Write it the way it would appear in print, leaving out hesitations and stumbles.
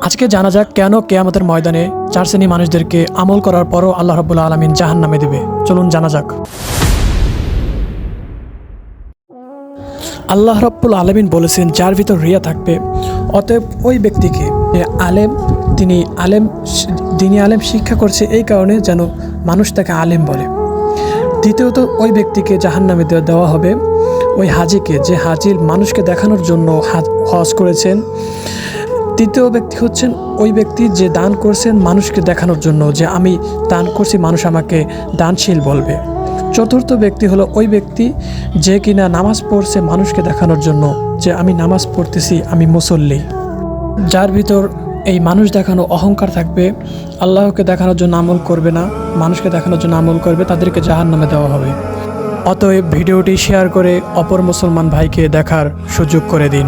আজকে জানা যাক কেন কিয়ামতের ময়দানে চার শ্রেণী মানুষদেরকে আমল করার পরও আল্লাহ রাব্বুল আলামিন জাহান্নামে দেবে। চলুন জানা যাক। আল্লাহ রাব্বুল আলামিন বলেছেন, যার ভিতর রিয়া থাকবে, অতএব ওই ব্যক্তিকে যে আলেম, তিনি দিনী আলেম শিক্ষা করছে এই কারণে যেন মানুষ তাকে আলেম বলে। দ্বিতীয়ত, ওই ব্যক্তিকে জাহান্নামে দেওয়া হবে। ওই হাজিকে, যে হাজি মানুষকে দেখানোর জন্য হজ করেছেন। তৃতীয় ব্যক্তি হচ্ছেন ওই ব্যক্তি যে দান করছেন মানুষকে দেখানোর জন্য, যে আমি দান করছি, মানুষ আমাকে দানশীল বলবে। চতুর্থ ব্যক্তি হলো ওই ব্যক্তি যে কিনা নামাজ পড়ছে মানুষকে দেখানোর জন্য, যে আমি নামাজ পড়তেছি, আমি মুসল্লি। যার ভিতর এই মানুষ দেখানো অহংকার থাকবে, আল্লাহকে দেখানোর জন্য আমল করবে না, মানুষকে দেখানোর জন্য আমল করবে, তাদেরকে জাহান্নামে দেওয়া হবে। অতএব ভিডিওটি শেয়ার করে অপর মুসলমান ভাইকে দেখার সুযোগ করে দিন।